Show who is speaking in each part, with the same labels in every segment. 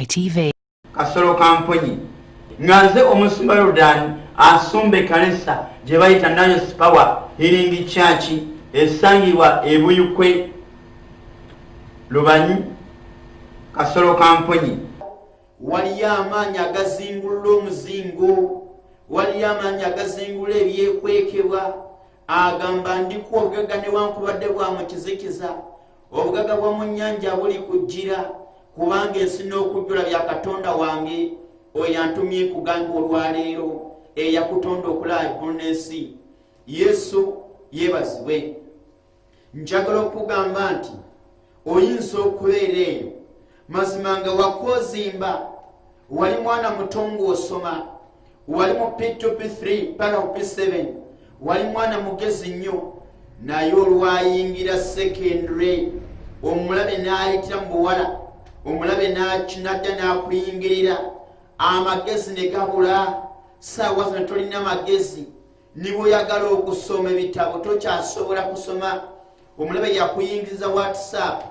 Speaker 1: ITV.
Speaker 2: Kasolo kamponyi ngaze omusumba Yordan asumbe kanisa gye bayita Nice Power Healing Church esangibwa ebuyukwe Lubanyi. Kasolo kamponyi
Speaker 3: waliyo amaanyi agazingulula omuzingo, waliyo amaanyi agazingula ebyekwekebwa. Agamba ndikuwa obugaga newankubadde bwa mu kizikiza, obugaga bwa mu nnyanja buli kujjira, kubanga ensi n'okujjula bya Katonda wange oyo antumye kugamba olwaleero eyakutonda okulaakulula ensi. Yesu yeebazibwe. Njagala okugamba nti oyinza okubeera eyo mazima nga wakozimba, wali mwana muto ng'osoma, wali mu P2P3 paka ku P7, wali mwana mugezi nnyo, naye olwayingira secondary omulabe n'ayitira mu buwala, omulabe n'adda n'akuyingirira, amagezi ne gabula. Saawa zino tolina magezi, niba oyagala okusoma ebitabo tokyasobola kusoma. Omulabe yakuyingiriza WhatsApp,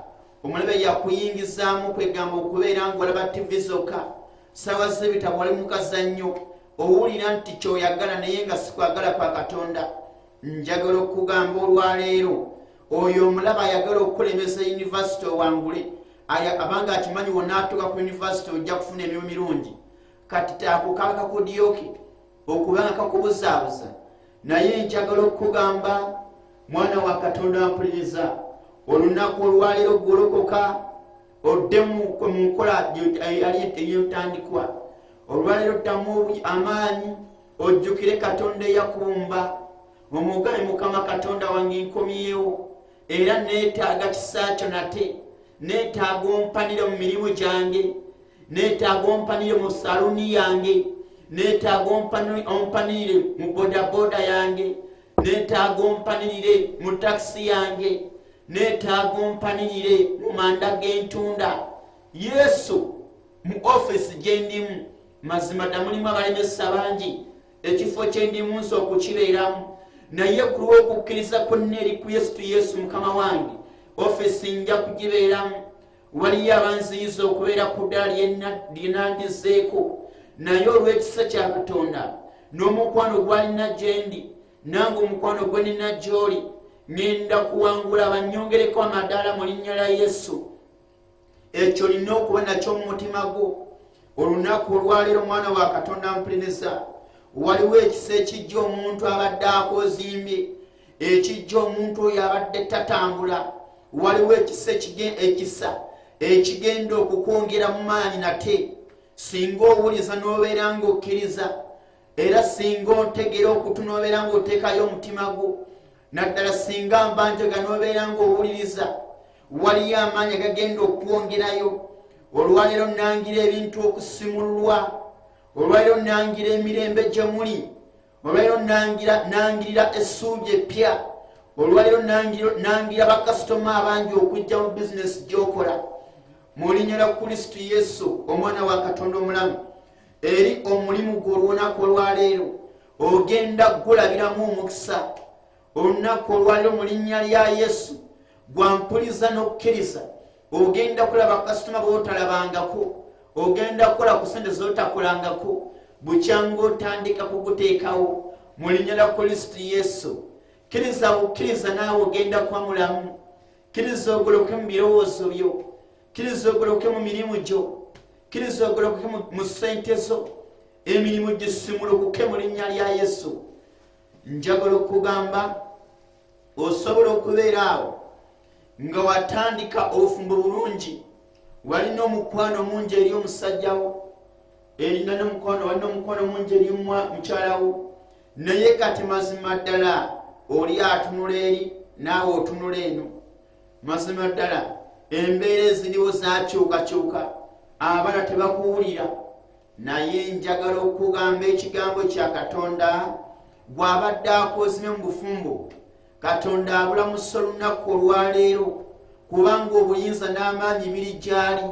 Speaker 3: omulabe yakuyingizaamu kwegamba okubeera ng'olaba TV zokka. Saawa z'ebitabo wali mu kazannyo, owulira nti kyoyagala naye nga sikwagala kwa Katonda. Njagala okugamba olwaleero oyo omulaba ayagala okulemesa yunivasite owangule, abanga akimanyi wonna atuuka ku yunivasite ojja kufuna emirimu mirungi. Kati ako kaba kakudyoke okubanga kakubuzaabuza. Naye njagala okugamba mwana wa Katonda ampuliriza, olunaku olwaleero golokoka odde mu nkola eyotandikwa. Olwaleero ddamu amaanyi ojjukire Katonda eyakubumba, omugabe Mukama Katonda wange nkomyewo, era neetaaga kisa kyo nate, neetaaga ompanire mu mirimu gyange, neetaaga ompanire mu saluni yange, neetaaga ompanire mu bodaboda yange, neetaaga ompanirire mu takisi yange, neetaaga ompanirire mu manda g'entunda. Yesu mu ofisi gye ndimu mazima ddala mulimu abalemesa bangi, ekifo kye ndimu nso okukibeeramu, naye ku lw'okukkiriza kwonna eri ku Yesu Mukama wange ofisi nja kugibeeramu. Waliyo abanziyiza okubeera ku ddala lye nandizeeko, naye olw'ekisa kya Katonda n'omukwano gwalina gye ndi, nange omukwano gwe nina gy'oli, ngenda kuwangula bannyongereko amadaala mu linnya lya Yesu. Ekyo olina okuba nakyo mu mutima gwo. Olunaku olwaleero mwana wa Katonda ampuliriza, waliwo ekisa ekijja omuntu abadde akozimbye, ekijja omuntu oyo abadde tatambula. Waliwo ekisa ekigenda okukwongera mu maanyi nate, singa owuliza n'obeera ng'okkiriza, era singa ontegera okutu n'obeera ng'oteekayo omutima gwo, naddala singa mbanjega n'obeera ng'owuliriza, waliyo amaanyi agagenda okukwongerayo. Olwaleero nangira ebintu okusimulwa, olwaleero nangira emirembe gye muli, olwaleero nangirira essuubi eppya, olwaleero nangira bakasitoma abangi okujja mu bizinesi gy'okola. Mu linnya lya Kristo Yesu omwana wa Katonda omulamu, eri omulimu gwo olunaku olwaleero ogenda gulabiramu omukisa. Olunaku olwaleero mu linnya lya Yesu gwampuliza n'okkiriza, ogenda kulaba kasitoma b'otalabangako, ogenda kukola ku sente z'otakolangako, bukyanga otandika kuguteekawo mu linnya lya Kristo Yesu. Kkiriza bukkiriza naawe ogenda kuba mulamu. Kkiriza ogoloke mu birowoozo byo, kkiriza ogoloke mu mirimu gyo, kkiriza ogoloke mu ssente zo, emirimu gisimulukuke mu linnya lya Yesu. Njagala okugamba osobola okubeera awo nga watandika obufumbo bulungi, walina omukwano mungi eri omusajja wo, walina omukwano mungi eri mukyala wo, naye kati mazima ddala oli atunula eri naawe otunula eno. Mazima ddala embeera eziriwo zakyukakyuka, abala tebakuwulira. Naye njagala okugamba ekigambo kya Katonda bw'abadde akozime mu bufumbo, Katonda abulamusa olunaku olwaleero, kubanga obuyinza n'amaanyi biri gy'ali.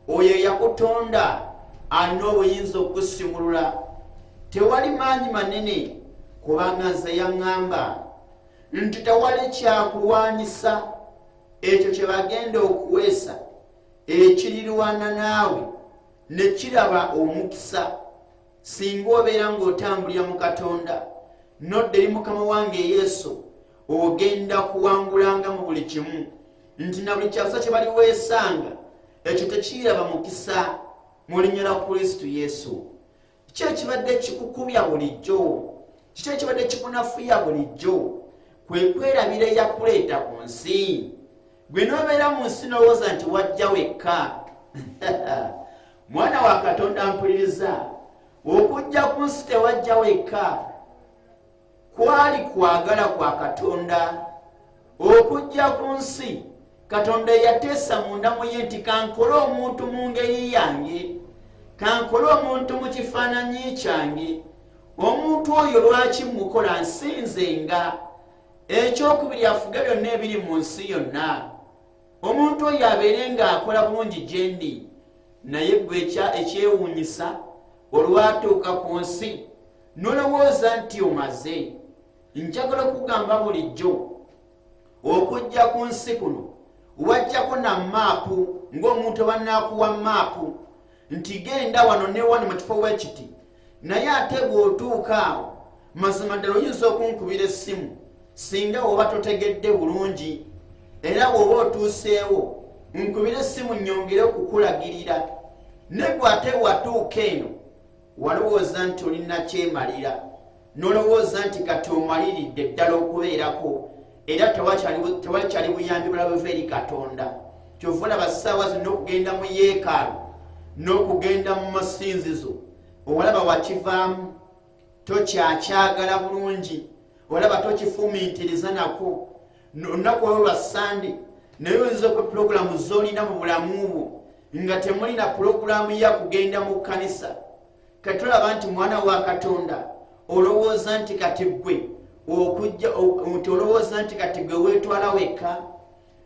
Speaker 3: Oyo eyakutonda alina obuyinza okukusimulula. Tewali maanyi manene, kubanga nze yaŋŋamba nti tewali kyakulwanyisa ekyo kye bagenda okuweesa ekirirwana naawe ne kiraba omukisa singa obeera ng'otambulira mu Katonda nodda eri Mukama wange Yesu ogenda kuwangulanga mu buli kimu nti na buli kyakusa kye bali weesanga ekyo tekiraba mukisa mu linnya lya Kristo Yesu. Kiki ekibadde kikukubya bulijjo? Kiki ekibadde kikunafuya bulijjo? Kwe kwerabira eyakuleeta ku nsi. Gwe n'obeera mu nsi n'olowooza nti wajja wekka. Mwana wa Katonda mpuliriza, okujja ku nsi tewajja wekka. Kwali kwagala kwa Katonda. Okujja ku nsi Katonda yateesa munda mu ye nti kankole omuntu mu ngeri yange, kankole omuntu mu kifaananyi kyange. Omuntu oyo lwaki mukola nsinzenga? Ekyokubiri afuge byonna ebiri mu nsi yonna. Omuntu oyo abeere ng'akola bulungi gye ndi, naye gwe ekyewuunyisa olwatuuka ku nsi n'olowooza nti omaze. Njagala okugamba bulijjo okujja ku nsi kuno wajjako na maapu ng'omuntu abanaakuwa maapu nti genda wano ne wano mu kifo bwe kiti, naye ate bw'otuuka awo mazima ddala oyinza okunkubira essimu singa oba totegedde bulungi, era bw'oba otuuseewo nkubira essimu nnyongere okukulagirira. Ne gwe ate watuuka eno walowooza nti olina kyemalira, n'olowooza nti kati omaliridde ddala okubeerako, era tewalikyali buyambi bulala buva eri Katonda. Kyova olaba ssaawa zino okugenda mu yeekaalu n'okugenda mu masinzizo olaba wakivaamu, tokyakyagala bulungi, olaba tokifumiitiriza nako. Olunaku olwo lwa Sande naye oyinza okwe pulogulaamu z'olina mu bulamu bwo nga temulina pulogulaamu ya kugenda mu kkanisa. Kati olaba nti mwana wa Katonda olowooza nti kati gwe okujja olowooza nti kati gwe weetwala wekka,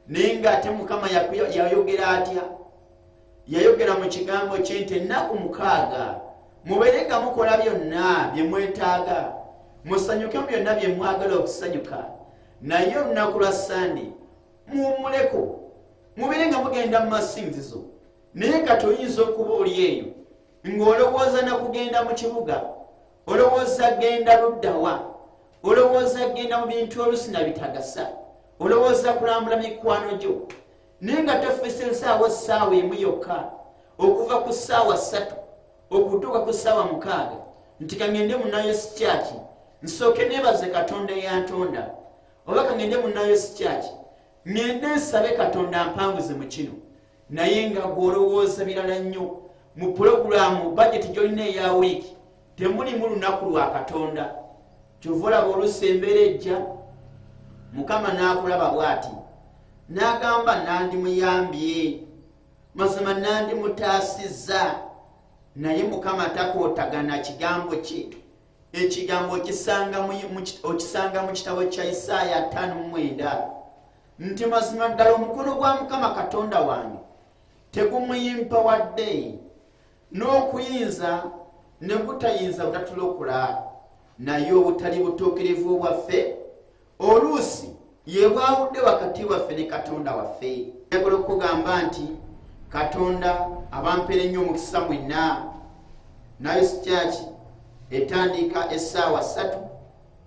Speaker 3: naye ng'ate Mukama yayogera atya? Yayogera mu kigambo kye nti ennaku 6 mubeere nga mukola byonna bye mwetaaga, musanyuke mu byonna bye mwagala okusanyuka, naye olunaku lwa Sande muwummuleko, mubeere nga mugenda mu masinzizo. Naye kati oyinza okuba oli eyo ng'olowooza na kugenda mu kibuga, olowooza genda luddawa, olowooza genda mu bintu oluusi na bitagasa, olowooza kulambula mikwano gyo, naye nga tofiisa ssaawa emu yokka okuva ku ssaawa 3 okutuuka ku ssaawa 6 nti kangende mu Nayosi Church nsooke neebaze Katonda eyantonda, oba kangende mu Nayosi Church ngende nsabe Katonda ampanguze mu kino. Naye nga gw'olowooza birala nnyo mu pulogulaamu bajeti gy'olina eya wiiki temulimu lunaku lwa Katonda. Kyova olaba oluusi embeera ejja Mukama n'akulaba bw'ati, n'agamba nandimuyambye, mazima nandimutaasizza, naye Mukama takootagana kigambo kye. Ekigambo okisanga mu kitabo kya Isaaya 5:9 nti mazima ddala omukono gwa Mukama Katonda wange tegumuyimpa wadde, n'okuyinza ne butayinza butatulokola, naye obutali butuukirivu bwaffe oluusi ye bwawudde wakati waffe ne Katonda waffe. Njagala okugamba nti Katonda abampera ennyo omukisa mwenna. Nayosi Church etandika essaawa 3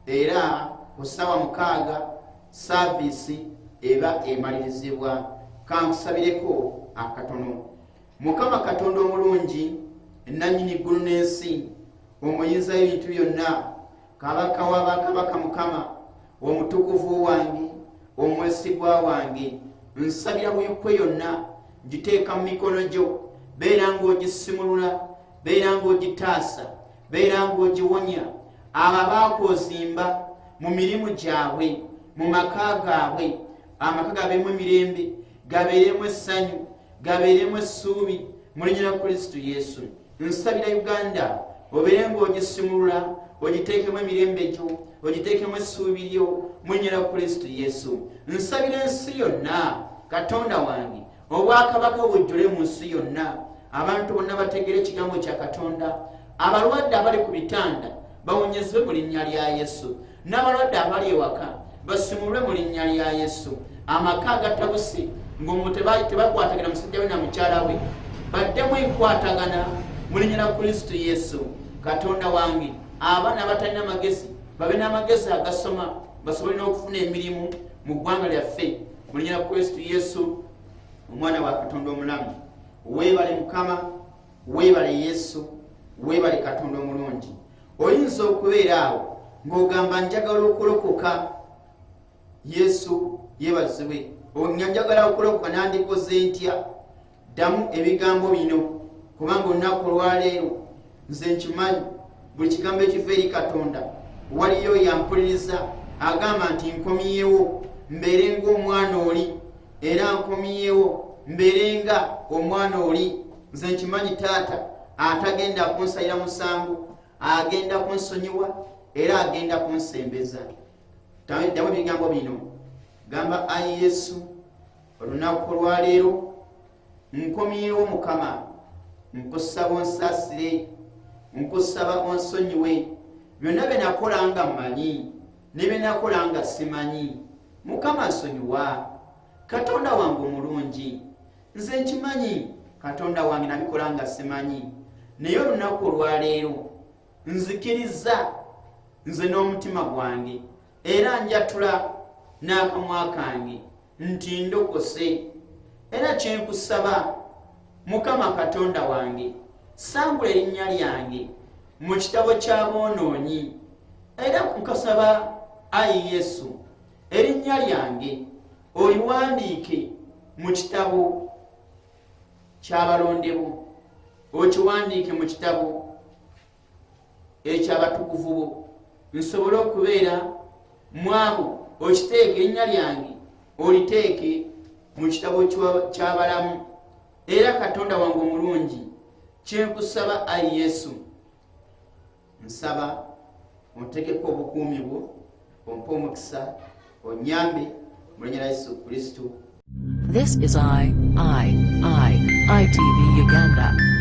Speaker 3: era ku ssaawa 6 saaviisi eba emalirizibwa. Kankusabireko akatono. Mukama Katonda omulungi, nannyini ggulu n'ensi, omuyinza ebintu byonna, kabaka w'abakabaka, Mukama omutukuvu wange, omwesigwa wange, nsabira buyukwe yonna giteeka mu mikono gyo, beera ng'ogisimulula, beera ng'ogitaasa, beera ng'ogiwonya abo abaakozimba mu mirimu gyabwe, mu maka gaabwe, amaka gabeemu emirembe, gabeeremu essanyu, gabeeremu essuubi mu linnya lya Kristo Yesu. Nsabira Uganda obeere ng'ogisimulula, ogiteekemu emirembe gyo, ogiteekemu essuubi lyo mu linnya lya Kristo Yesu. Nsabira ensi yonna Katonda wange, obwakabaka obujjule mu nsi yonna, abantu bonna bategere ekigambo kya Katonda, abalwadde abali ku bitanda bawonyezebwe mu linnya lya Yesu, n'abalwadde abali ewaka basimulwe mu linnya lya Yesu. Amaka agatabuse ng'omuntu tebakwatagana musajja we na mukyala we, baddemu enkwatagana mu linnya lya Kristo Yesu. Katonda wange, abaana abatalina magezi babe n'amagezi agasoma basobole n'okufuna emirimu mu ggwanga lyaffe mu linnya lya Kristo Yesu, omwana wa Katonda omulamu. Weebale Mukama, weebale Yesu, weebale Katonda omulungi. Oyinza okubeera awo ng'ogamba njagala okulokoka. Yesu yeebazibwe. Njagala okulokoka nandikoze ntya? Ddamu ebigambo bino kubanga olunaku olwaleero nze nkimanyi buli kigambo ekiva eri Katonda. Waliyo yampuliriza agamba nti nkomyewo mbeere ng'omwana oli, era nkomyewo mbeere nga omwana oli. Nze nkimanyi Taata atagenda kunsalira musango, agenda kunsonyiwa era agenda kunsembeza. Ddamu ebigambo bino gamba, ayi Yesu, olunaku olwaleero nkomyewo Mukama, nkusaba onsaasire, nkusaba onsonyiwe byonna bye nakola nga mmanyi ne bye nakola nga simanyi. Mukama nsonyiwa, Katonda wange omulungi. Nze nkimanyi Katonda wange nabikola nga simanyi, naye olunaku olwaleero nzikiriza nze n'omutima gwange era njatula n'akamwa kange nti ndokose. Era kyenkusaba Mukama Katonda wange, sambula erinnya lyange mu kitabo ky'aboonoonyi, era nkasaba ayi Yesu erinnya lyange oliwandiike mu kitabo ky'abalondebo, okiwandiike mu kitabo eky'abatukuvu bo, nsobole okubeera mu abo. Okiteeke erinnya lyange oliteeke mu kitabo ky'abalamu. Era Katonda wange omulungi, kyenkusaba ayi Yesu, nsaba ontegeko obukuumi bwo, ompe omukisa, onyambe mu linnya lya Yesu Kristo.
Speaker 1: This is ITV Uganda.